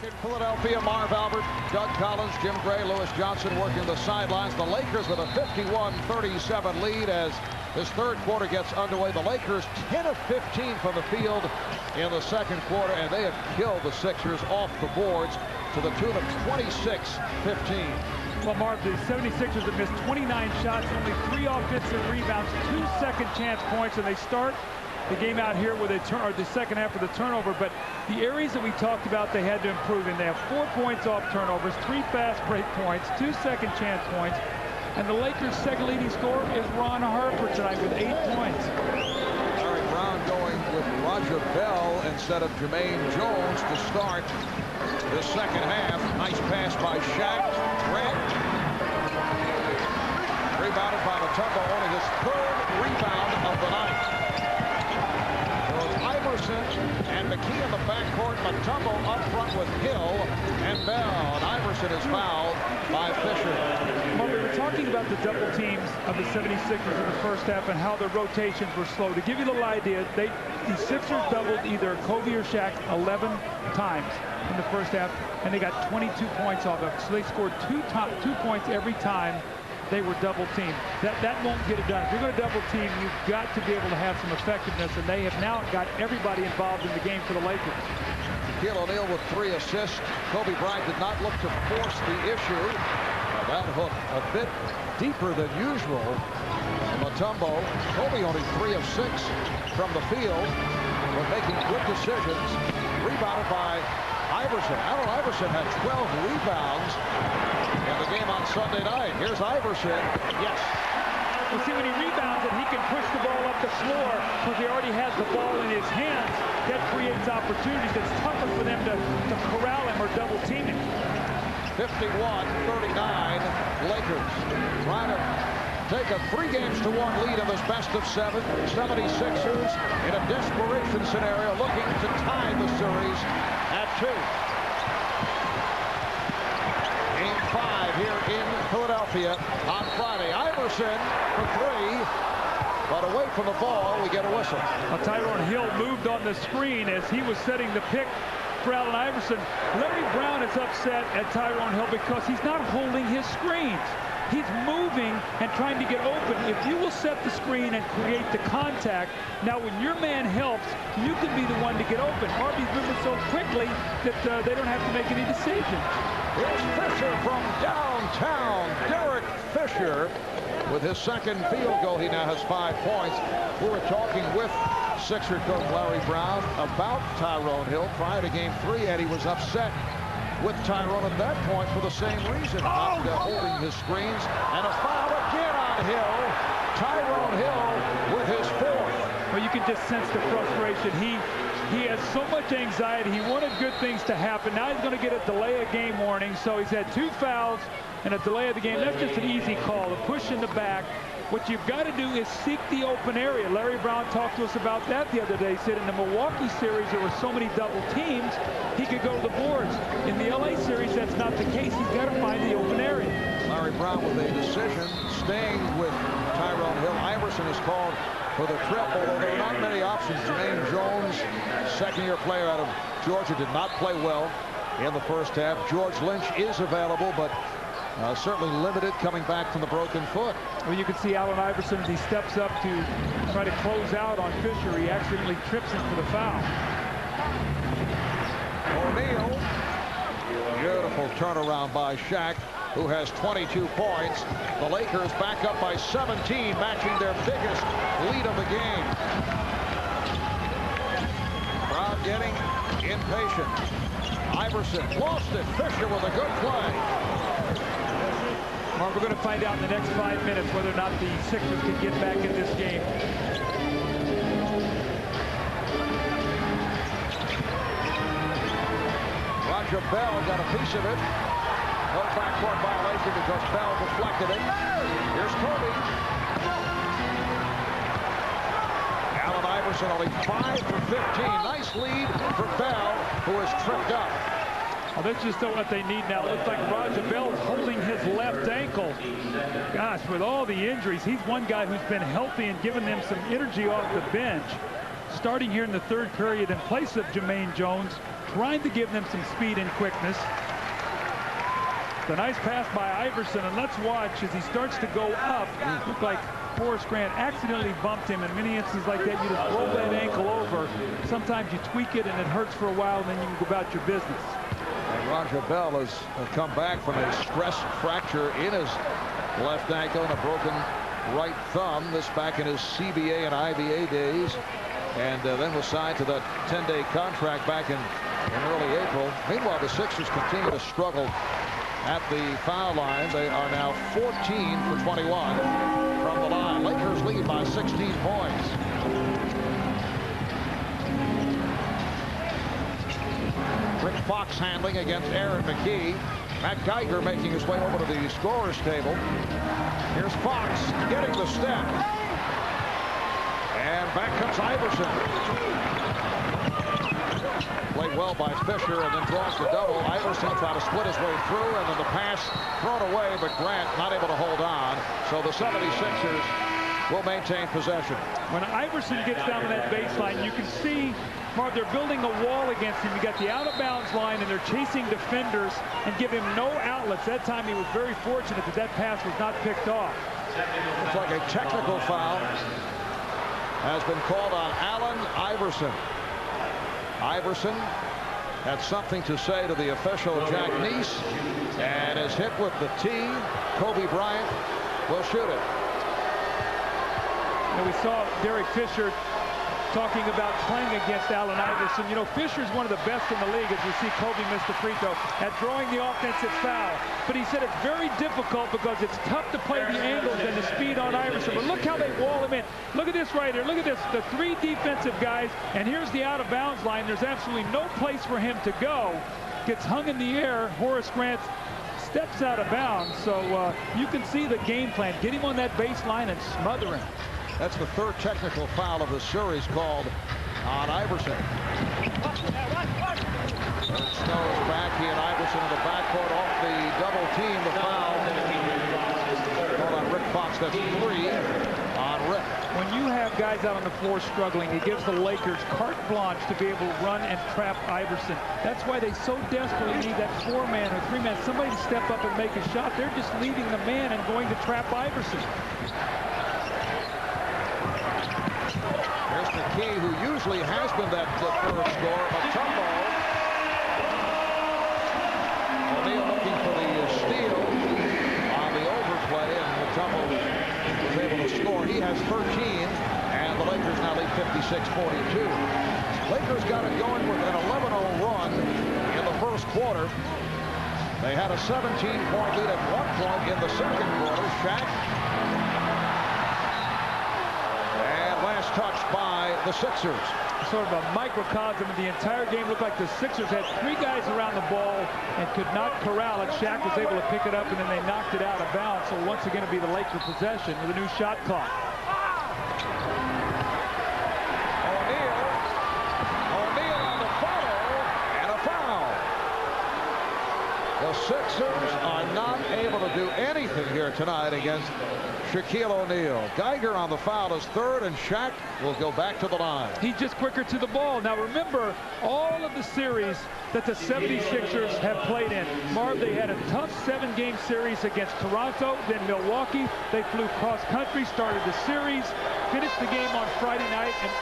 In Philadelphia, Marv Albert, Doug Collins, Jim Gray, Lewis Johnson working the sidelines. The Lakers with a 51-37 lead as this third quarter gets underway. The Lakers 10 of 15 from the field in the second quarter, and they have killed the Sixers off the boards to the tune of 26-15. Well, Marv, the 76ers have missed 29 shots, only 3 offensive rebounds, 2 second chance points, and they start the game out here with the second half of the turnover. But the areas that we talked about they had to improve in, they have 4 points off turnovers, 3 fast break points, 2 second chance points, and the Lakers' second leading scorer is Ron Harper tonight with 8 points. Larry Brown going with Roger Bell instead of Jermaine Jones to start the second half. Nice pass by Shaq. Grant rebounded by Mutombo, only his 3rd rebound of the night. Iverson and McKee in the backcourt. Mutombo up front with Hill and Bell. And Iverson is fouled by Fisher. Well, we were talking about the double teams of the 76ers in the first half and how their rotations were slow. To give you a little idea, the Sixers doubled either Kobe or Shaq 11 times in the first half, and they got 22 points off of it. So they scored 2 points every time they were double teamed. That won't get it done. If you're going to double team, you've got to be able to have some effectiveness, and they have now got everybody involved in the game for the Lakers. Shaquille O'Neal with 3 assists. Kobe Bryant did not look to force the issue. That hook a bit deeper than usual. Mutombo, Kobe only 3 of 6 from the field, but making good decisions. Rebounded by Iverson. Allen Iverson had 12 rebounds in the game on Sunday night. Here's Iverson. Yes. Well, see, when he rebounds it, he can push the ball up the floor because he already has the ball in his hands. That creates opportunities. It's tougher for them to corral him or double team him. 51-39 Lakers trying to take a 3-1 lead in this best of 7. 76ers in a desperation scenario looking to tie the series at 2. Game 5 here in Philadelphia on Friday. Iverson for 3, but away from the ball, we get a whistle. Well, Tyrone Hill moved on the screen as he was setting the pick for Allen Iverson. Larry Brown is upset at Tyrone Hill because he's not holding his screens. He's moving and trying to get open. If you will set the screen and create the contact, now when your man helps, you can be the one to get open. Harvey's moving so quickly that they don't have to make any decisions. Here's Fisher from downtown. Derek Fisher with his second field goal. He now has 5 points. We were talking with Sixer coach Larry Brown about Tyrone Hill prior to game 3, and he was upset with Tyrone at that point for the same reason, not holding his screens. And a foul again on Hill. Tyrone Hill with his 4th. Well, you can just sense the frustration. He has so much anxiety. He wanted good things to happen. Now he's going to get a delay of game warning. So he's had 2 fouls and a delay of the game. That's just an easy call, a push in the back. What you've got to do is seek the open area. Larry Brown talked to us about that the other day. He said in the Milwaukee series there were so many double teams, he could go to the boards. In the LA series, that's not the case. He's got to find the open area. Larry Brown with a decision, staying with Tyrone Hill. Iverson is called for the triple, although there are not many options. Jermaine Jones, second-year player out of Georgia, did not play well in the first half. George Lynch is available, but certainly limited coming back from the broken foot. Well, you can see Allen Iverson as he steps up to try to close out on Fisher. He accidentally trips him for the foul. O'Neal. Beautiful turnaround by Shaq, who has 22 points. The Lakers back up by 17, matching their biggest lead of the game. Brown getting impatient. Iverson lost it. Fisher with a good play. Mark, we're going to find out in the next 5 minutes whether or not the Sixers can get back in this game. Roger Bell got a piece of it. No backcourt violation because Bell deflected it. Here's Kobe. Allen Iverson only 5 for 15. Nice lead for Bell, who is tripped up. Well, that's just what they need now. It looks like Roger Bell is holding his left ankle. Gosh, with all the injuries, he's one guy who's been healthy and given them some energy off the bench. Starting here in the third period in place of Jermaine Jones, trying to give them some speed and quickness. The nice pass by Iverson, and let's watch as he starts to go up. Looked like Horace Grant accidentally bumped him. In many instances like that, you just roll that ankle over. Sometimes you tweak it and it hurts for a while, and then you can go about your business. And Roger Bell has come back from a stress fracture in his left ankle and a broken right thumb. This back in his CBA and IBA days, and then was signed to that 10-day contract back in early April. Meanwhile, the Sixers continue to struggle at the foul line. They are now 14 for 21 from the line. Lakers lead by 16 points. Rick Fox handling against Aaron McKee. Matt Geiger making his way over to the scorer's table. Here's Fox getting the step. And back comes Iverson. Played well by Fisher and then draws the double. Iverson trying to split his way through, and then the pass thrown away, but Grant not able to hold on. So the 76ers will maintain possession. When Iverson gets down to that baseline, you can see, Marv, they're building a wall against him. You got the out-of-bounds line, and they're chasing defenders and give him no outlets. That time he was very fortunate that that pass was not picked off. It's like a technical foul has been called on Allen Iverson. Iverson had something to say to the official, Jack Neese, and is hit with the tee. Kobe Bryant will shoot it. And we saw Derek Fisher talking about playing against Allen Iverson. You know, Fisher's one of the best in the league, as we see Kobe miss the free throw, at drawing the offensive foul. But he said it's very difficult because it's tough to play the angles and the speed on Iverson. But look how they wall him in. Look at this right here. Look at this. The three defensive guys, and here's the out-of-bounds line. There's absolutely no place for him to go. Gets hung in the air. Horace Grant steps out of bounds. So you can see the game plan. Get him on that baseline and smother him. That's the third technical foul of the series called on Iverson. Snow's back. He and Iverson in the backcourt off the double team. The foul called on Rick Fox. That's 3 on Rick. When you have guys out on the floor struggling, it gives the Lakers carte blanche to be able to run and trap Iverson. That's why they so desperately need that 4-man or 3-man, somebody to step up and make a shot. They're just leaving the man and going to trap Iverson. Here's McKee, who usually has been that third scorer. Mutombo. O'Neal looking for the steal on the overplay, and Mutombo was able to score. He has 13, and the Lakers now lead 56-42. Lakers got it going with an 11-0 run in the first quarter. They had a 17-point lead at one point in the second quarter. Shaq. Last touch by the Sixers. Sort of a microcosm of the entire game. Looked like the Sixers had 3 guys around the ball and could not corral it. Shaq was able to pick it up, and then they knocked it out of bounds. So once again, it'll be the Lakers' possession with a new shot clock. O'Neal on the follow, and a foul. The Sixers are not able to do anything here tonight against Shaquille O'Neal. Geiger on the foul is third, and Shaq will go back to the line. He's just quicker to the ball. Now remember, all of the series that the 76ers have played in. Marv, they had a tough 7-game series against Toronto, then Milwaukee. They flew cross country, started the series, finished the game on Friday night, and